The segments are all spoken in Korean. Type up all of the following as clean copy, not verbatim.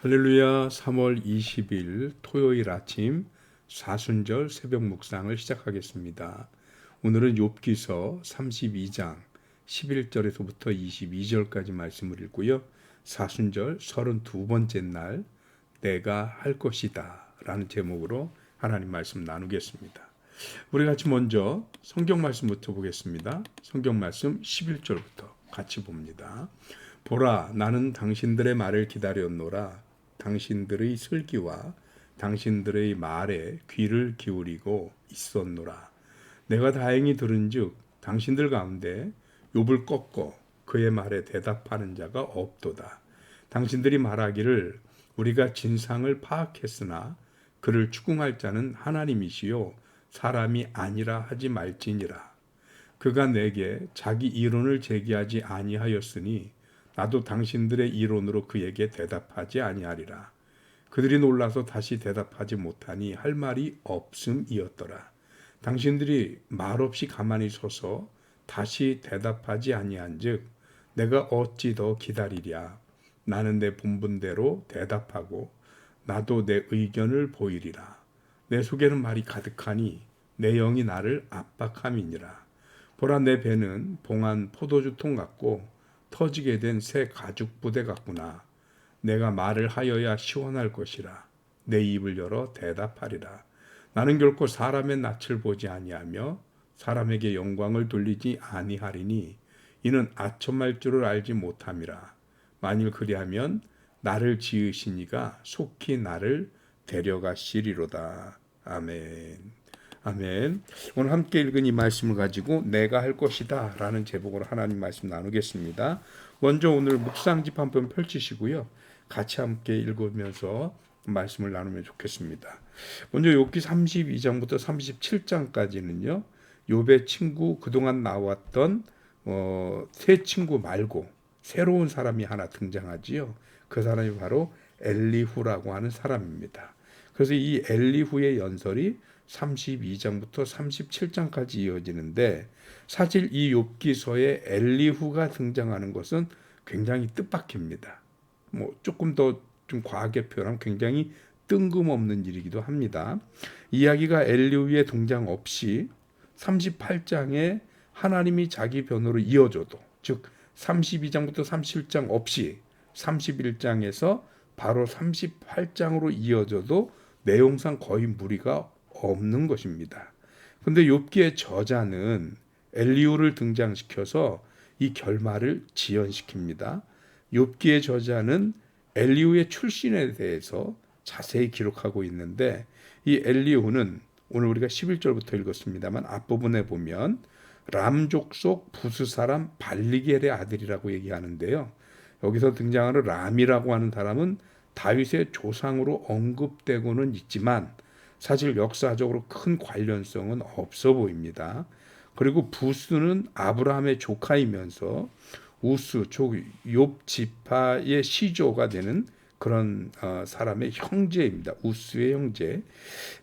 할렐루야. 3월 20일 토요일 아침 사순절 새벽 묵상을 시작하겠습니다. 오늘은 욥기서 32장 11절에서부터 22절까지 말씀을 읽고요. 사순절 32번째 날 내가 할 것이다 라는 제목으로 하나님 말씀 나누겠습니다. 우리 같이 먼저 성경 말씀부터 보겠습니다. 성경 말씀 11절부터 같이 봅니다. 보라, 나는 당신들의 말을 기다렸노라. 당신들의 슬기와 당신들의 말에 귀를 기울이고 있었노라. 내가 다행히 들은즉 당신들 가운데 욥을 꺾고 그의 말에 대답하는 자가 없도다. 당신들이 말하기를 우리가 진상을 파악했으나 그를 추궁할 자는 하나님이시요 사람이 아니라 하지 말지니라. 그가 내게 자기 이론을 제기하지 아니하였으니 나도 당신들의 이론으로 그에게 대답하지 아니하리라. 그들이 놀라서 다시 대답하지 못하니 할 말이 없음이었더라. 당신들이 말없이 가만히 서서 다시 대답하지 아니한즉 내가 어찌 더 기다리랴. 나는 내 본분대로 대답하고 나도 내 의견을 보이리라. 내 속에는 말이 가득하니 내 영이 나를 압박함이니라. 보라, 내 배는 봉한 포도주 통 같고 터지게 된 새 가죽 부대 같구나. 내가 말을 하여야 시원할 것이라. 내 입을 열어 대답하리라. 나는 결코 사람의 낯을 보지 아니하며 사람에게 영광을 돌리지 아니하리니 이는 아첨할 줄을 알지 못함이라. 만일 그리하면 나를 지으시니가 속히 나를 데려가시리로다. 아멘. 아멘. 오늘 함께 읽은 이 말씀을 가지고 내가 할 것이다 라는 제목으로 하나님 말씀 나누겠습니다. 먼저 오늘 묵상집 한번 펼치시고요. 같이 함께 읽으면서 말씀을 나누면 좋겠습니다. 먼저 욥기 32장부터 37장까지는요. 욥의 친구, 그동안 나왔던 새 친구 말고 새로운 사람이 하나 등장하지요. 그 사람이 바로 엘리후라고 하는 사람입니다. 그래서 이 엘리후의 연설이 32장부터 37장까지 이어지는데 사실 이 욥기서에 엘리후가 등장하는 것은 굉장히 뜻밖입니다. 조금 더 좀 과하게 표현하면 굉장히 뜬금없는 일이기도 합니다. 이야기가 엘리후의 등장 없이 38장에 하나님이 자기 변호로 이어져도, 즉 32장부터 37장 없이 31장에서 바로 38장으로 이어져도 내용상 거의 무리가 없는 것입니다. 그런데 욥기의 저자는 엘리후를 등장시켜서 이 결말을 지연시킵니다. 욥기의 저자는 엘리후의 출신에 대해서 자세히 기록하고 있는데 이 엘리후는 오늘 우리가 11절부터 읽었습니다만 앞부분에 보면 람 족속 부스 사람 발리겔의 아들이라고 얘기하는데요. 여기서 등장하는 람이라고 하는 사람은 다윗의 조상으로 언급되고는 있지만 사실 역사적으로 큰 관련성은 없어 보입니다. 그리고 부스는 아브라함의 조카이면서 우스, 욥 지파의 시조가 되는 그런 사람의 형제입니다. 우스의 형제.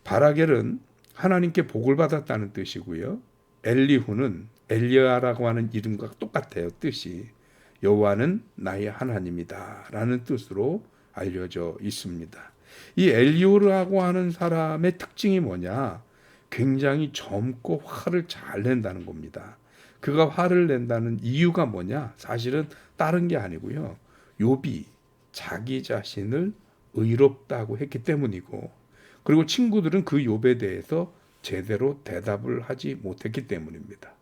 바라겔은 하나님께 복을 받았다는 뜻이고요. 엘리후는 엘리야라고 하는 이름과 똑같아요. 뜻이. 여호와는 나의 하나님이다 라는 뜻으로 알려져 있습니다. 이 엘리후라고 하는 사람의 특징이 뭐냐? 굉장히 젊고 화를 잘 낸다는 겁니다. 그가 화를 낸다는 이유가 뭐냐? 사실은 다른 게 아니고요. 욥이 자기 자신을 의롭다고 했기 때문이고, 그리고 친구들은 그 욥에 대해서 제대로 대답을 하지 못했기 때문입니다.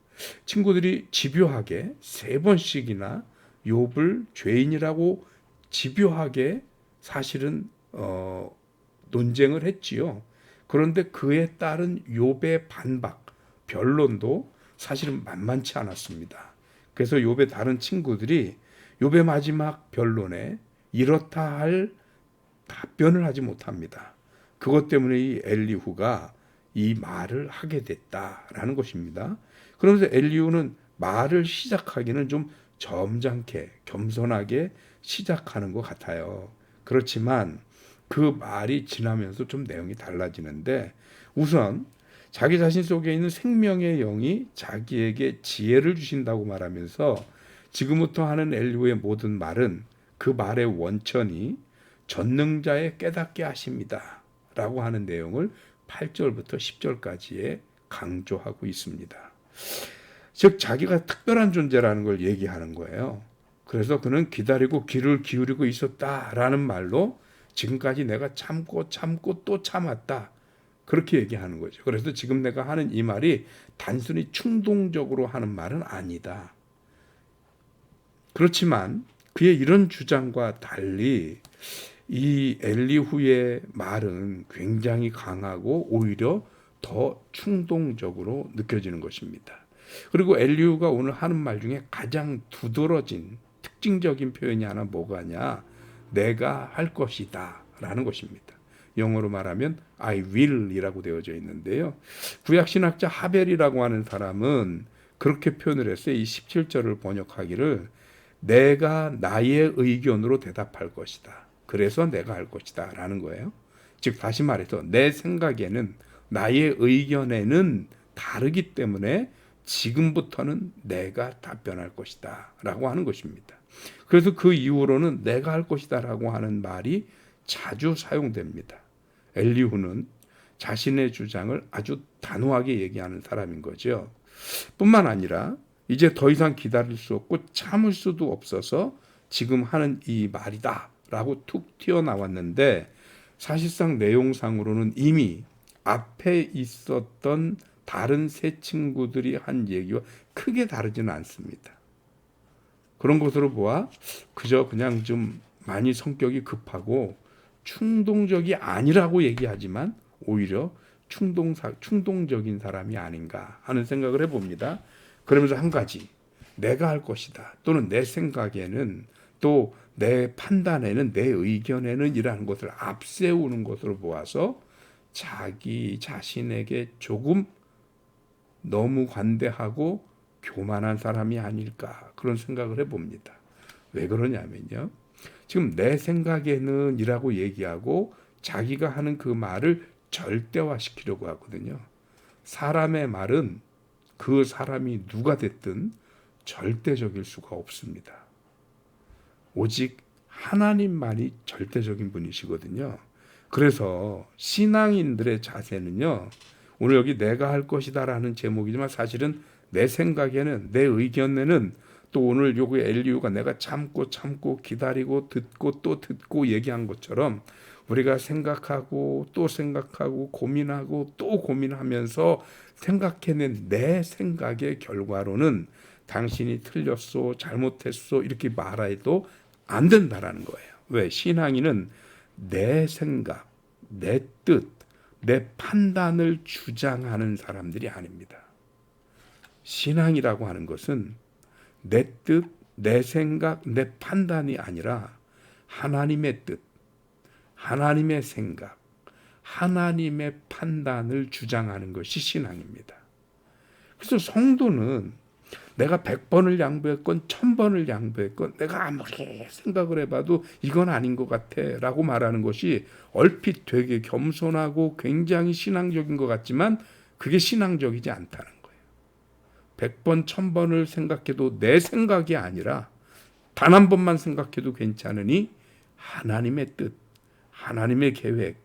친구들이 집요하게 3번씩이나 욥을 죄인이라고 집요하게 사실은 논쟁을 했지요. 그런데 그에 따른 욥의 반박, 변론도 사실은 만만치 않았습니다. 그래서 욥의 다른 친구들이 욥의 마지막 변론에 이렇다 할 답변을 하지 못합니다. 그것 때문에 이 엘리후가 이 말을 하게 됐다라는 것입니다. 그러면서 엘리후는 말을 시작하기는 좀 점잖게 겸손하게 시작하는 것 같아요. 그렇지만 그 말이 지나면서 좀 내용이 달라지는데 우선 자기 자신 속에 있는 생명의 영이 자기에게 지혜를 주신다고 말하면서 지금부터 하는 엘리후의 모든 말은 그 말의 원천이 전능자의 깨닫게 하십니다 라고 하는 내용을 8절부터 10절까지에 강조하고 있습니다. 즉 자기가 특별한 존재라는 걸 얘기하는 거예요. 그래서 그는 기다리고 귀를 기울이고 있었다라는 말로 지금까지 내가 참고 또 참았다, 그렇게 얘기하는 거죠. 그래서 지금 내가 하는 이 말이 단순히 충동적으로 하는 말은 아니다. 그렇지만 그의 이런 주장과 달리 이 엘리후의 말은 굉장히 강하고 오히려 더 충동적으로 느껴지는 것입니다. 그리고 엘리후가 오늘 하는 말 중에 가장 두드러진 특징적인 표현이 하나 뭐가냐, 내가 할 것이다 라는 것입니다. 영어로 말하면 I will 이라고 되어져 있는데요, 구약신학자 하벨이라고 하는 사람은 그렇게 표현을 했어요. 이 17절을 번역하기를 내가 나의 의견으로 대답할 것이다, 그래서 내가 할 것이다 라는 거예요. 즉 다시 말해서 내 생각에는, 나의 의견에는 다르기 때문에 지금부터는 내가 답변할 것이다 라고 하는 것입니다. 그래서 그 이후로는 내가 할 것이다 라고 하는 말이 자주 사용됩니다. 엘리후는 자신의 주장을 아주 단호하게 얘기하는 사람인 거죠. 뿐만 아니라 이제 더 이상 기다릴 수 없고 참을 수도 없어서 지금 하는 이 말이다 라고 툭 튀어나왔는데, 사실상 내용상으로는 이미 앞에 있었던 다른 세 친구들이 한 얘기와 크게 다르지는 않습니다. 그런 것으로 보아 그저 그냥 좀 많이 성격이 급하고 충동적이 아니라고 얘기하지만 오히려 충동적인 사람이 아닌가 하는 생각을 해봅니다. 그러면서 한 가지, 내가 할 것이다 또는 내 생각에는, 또 내 판단에는, 내 의견에는 이라는 것을 앞세우는 것으로 보아서 자기 자신에게 조금 너무 관대하고 교만한 사람이 아닐까, 그런 생각을 해봅니다. 왜 그러냐면요, 지금 내 생각에는 이라고 얘기하고 자기가 하는 그 말을 절대화시키려고 하거든요. 사람의 말은 그 사람이 누가 됐든 절대적일 수가 없습니다. 오직 하나님만이 절대적인 분이시거든요. 그래서 신앙인들의 자세는요, 오늘 여기 내가 할 것이다 라는 제목이지만 사실은 내 생각에는, 내 의견에는, 또 오늘 요거 엘리후가 내가 참고 기다리고 듣고 또 듣고 얘기한 것처럼 우리가 생각하고 또 생각하고 고민하고 또 고민하면서 생각해낸 내 생각의 결과로는 당신이 틀렸소, 잘못했소 이렇게 말해도 안 된다라는 거예요. 왜? 신앙인은 내 생각, 내 뜻, 내 판단을 주장하는 사람들이 아닙니다. 신앙이라고 하는 것은 내 뜻, 내 생각, 내 판단이 아니라 하나님의 뜻, 하나님의 생각, 하나님의 판단을 주장하는 것이 신앙입니다. 그래서 성도는 내가 100번을 양보했건 1000번을 양보했건 내가 아무리 생각을 해봐도 이건 아닌 것 같아 라고 말하는 것이 얼핏 되게 겸손하고 굉장히 신앙적인 것 같지만 그게 신앙적이지 않다는 거예요. 100번 1000번을 생각해도 내 생각이 아니라 단 한 번만 생각해도 괜찮으니 하나님의 뜻, 하나님의 계획,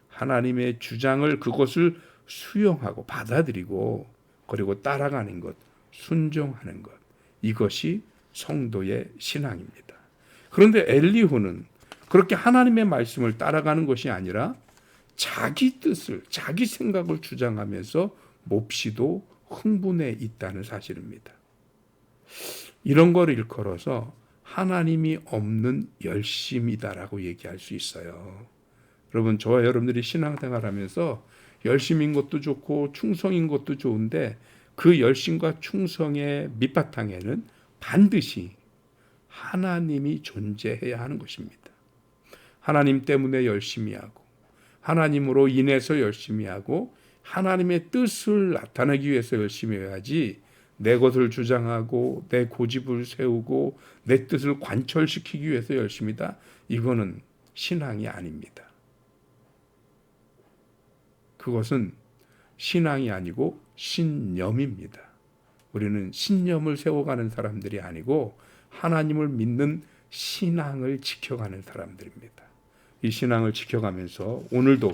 하나님의 주장을, 그것을 수용하고 받아들이고 그리고 따라가는 것, 순종하는 것, 이것이 성도의 신앙입니다. 그런데 엘리후는 그렇게 하나님의 말씀을 따라가는 것이 아니라 자기 뜻을, 자기 생각을 주장하면서 몹시도 흥분해 있다는 사실입니다. 이런 걸 일컬어서 하나님이 없는 열심이다라고 얘기할 수 있어요. 여러분, 저와 여러분들이 신앙생활하면서 열심인 것도 좋고 충성인 것도 좋은데 그 열심과 충성의 밑바탕에는 반드시 하나님이 존재해야 하는 것입니다. 하나님 때문에 열심히 하고 하나님으로 인해서 열심히 하고 하나님의 뜻을 나타내기 위해서 열심히 해야지, 내 것을 주장하고 내 고집을 세우고 내 뜻을 관철시키기 위해서 열심이다, 이거는 신앙이 아닙니다. 그것은 신앙이 아니고 신념입니다. 우리는 신념을 세워가는 사람들이 아니고 하나님을 믿는 신앙을 지켜가는 사람들입니다. 이 신앙을 지켜가면서 오늘도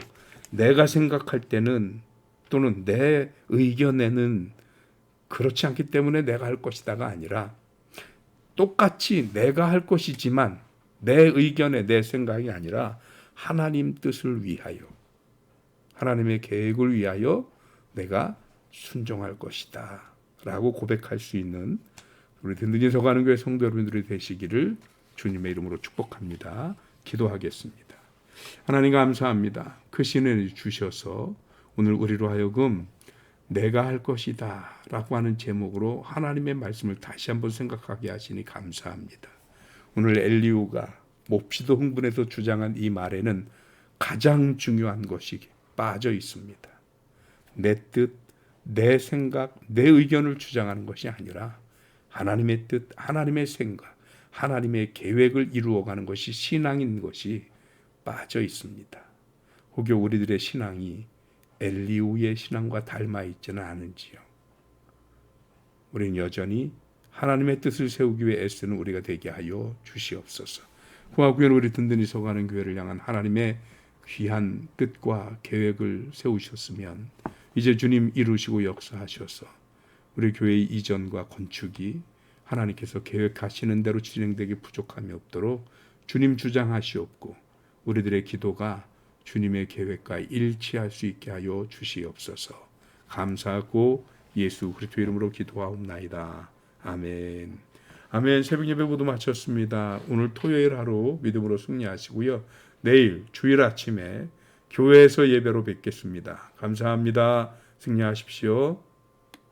내가 생각할 때는 또는 내 의견에는 그렇지 않기 때문에 내가 할 것이다가 아니라 똑같이 내가 할 것이지만 내 의견에 내 생각이 아니라 하나님 뜻을 위하여 하나님의 계획을 위하여 내가 순종할 것이다 라고 고백할 수 있는 우리 든든히 서가는 교회 성도 여러분들이 되시기를 주님의 이름으로 축복합니다. 기도하겠습니다. 하나님 감사합니다. 그 신을 주셔서 오늘 우리로 하여금 내가 할 것이다 라고 하는 제목으로 하나님의 말씀을 다시 한번 생각하게 하시니 감사합니다. 오늘 엘리후가 몹시도 흥분해서 주장한 이 말에는 가장 중요한 것이 빠져 있습니다. 내 뜻, 내 생각, 내 의견을 주장하는 것이 아니라 하나님의 뜻, 하나님의 생각, 하나님의 계획을 이루어가는 것이 신앙인 것이 빠져 있습니다. 혹여 우리들의 신앙이 엘리후의 신앙과 닮아 있지는 않은지요. 우리는 여전히 하나님의 뜻을 세우기 위해 애쓰는 우리가 되게 하여 주시옵소서. 후하구현 우리 든든히 서가는 교회를 향한 하나님의 귀한 뜻과 계획을 세우셨으면 이제 주님 이루시고 역사하셔서 우리 교회의 이전과 건축이 하나님께서 계획하시는 대로 진행되기 부족함이 없도록 주님 주장하시옵고 우리들의 기도가 주님의 계획과 일치할 수 있게 하여 주시옵소서. 감사하고 예수 그리스도 이름으로 기도하옵나이다. 아멘. 아멘. 새벽 예배 모두 마쳤습니다. 오늘 토요일 하루 믿음으로 승리하시고요. 내일 주일 아침에 교회에서 예배로 뵙겠습니다. 감사합니다. 승리하십시오.